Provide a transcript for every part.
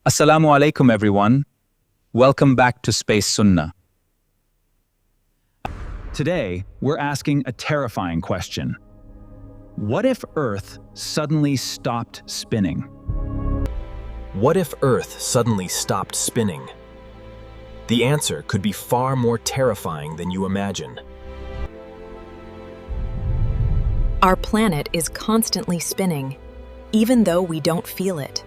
Assalamu alaikum everyone. Welcome back to Space Sunnah. Today, we're asking a terrifying question. What if Earth suddenly stopped spinning? What if Earth suddenly stopped spinning? The answer could be far more terrifying than you imagine. Our planet is constantly spinning, even though we don't feel it.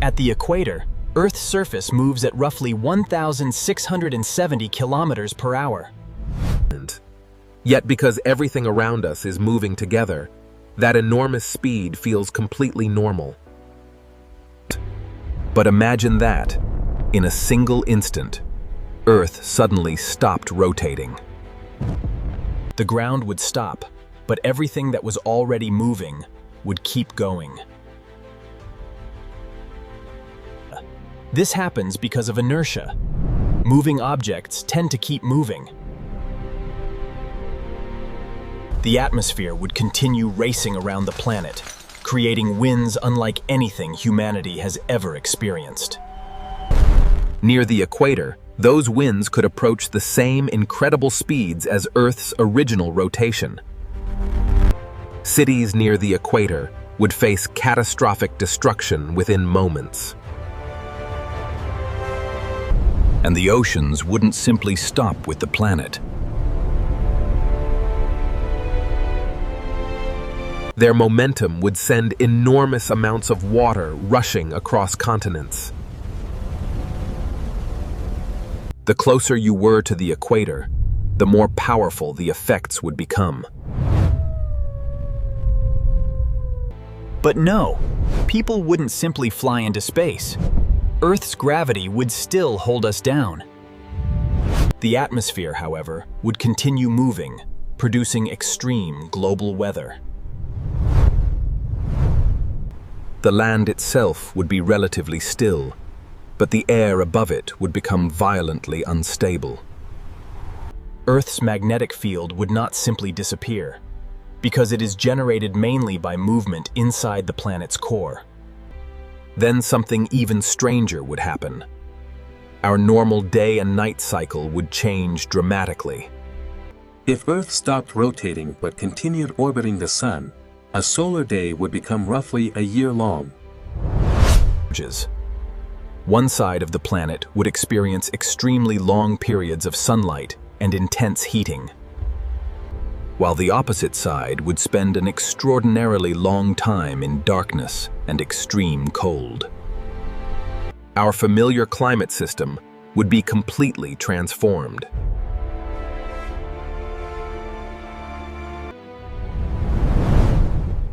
At the equator, Earth's surface moves at roughly 1,670 kilometers per hour. Yet because everything around us is moving together, that enormous speed feels completely normal. But imagine that, in a single instant, Earth suddenly stopped rotating. The ground would stop, but everything that was already moving would keep going. This happens because of inertia. Moving objects tend to keep moving. The atmosphere would continue racing around the planet, creating winds unlike anything humanity has ever experienced. Near the equator, those winds could approach the same incredible speeds as Earth's original rotation. Cities near the equator would face catastrophic destruction within moments. And the oceans wouldn't simply stop with the planet. Their momentum would send enormous amounts of water rushing across continents. The closer you were to the equator, the more powerful the effects would become. But no, people wouldn't simply fly into space. Earth's gravity would still hold us down. The atmosphere, however, would continue moving, producing extreme global weather. The land itself would be relatively still, but the air above it would become violently unstable. Earth's magnetic field would not simply disappear, because it is generated mainly by movement inside the planet's core. Then something even stranger would happen. Our normal day and night cycle would change dramatically. If Earth stopped rotating but continued orbiting the Sun, a solar day would become roughly a year long. One side of the planet would experience extremely long periods of sunlight and intense heating, while the opposite side would spend an extraordinarily long time in darkness and extreme cold. Our familiar climate system would be completely transformed.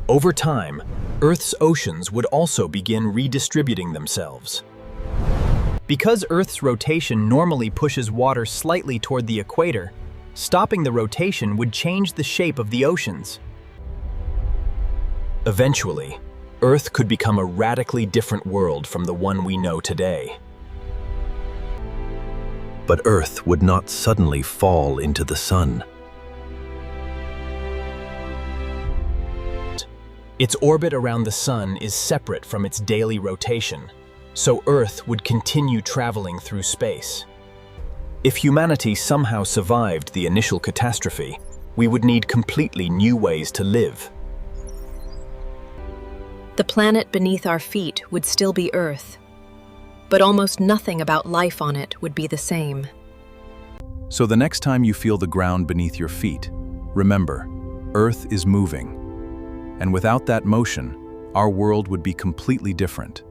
Over time, Earth's oceans would also begin redistributing themselves. Because Earth's rotation normally pushes water slightly toward the equator, stopping the rotation would change the shape of the oceans. Eventually, Earth could become a radically different world from the one we know today. But Earth would not suddenly fall into the sun. Its orbit around the sun is separate from its daily rotation, so Earth would continue traveling through space. If humanity somehow survived the initial catastrophe, we would need completely new ways to live. The planet beneath our feet would still be Earth, but almost nothing about life on it would be the same. So the next time you feel the ground beneath your feet, remember, Earth is moving. And without that motion, our world would be completely different.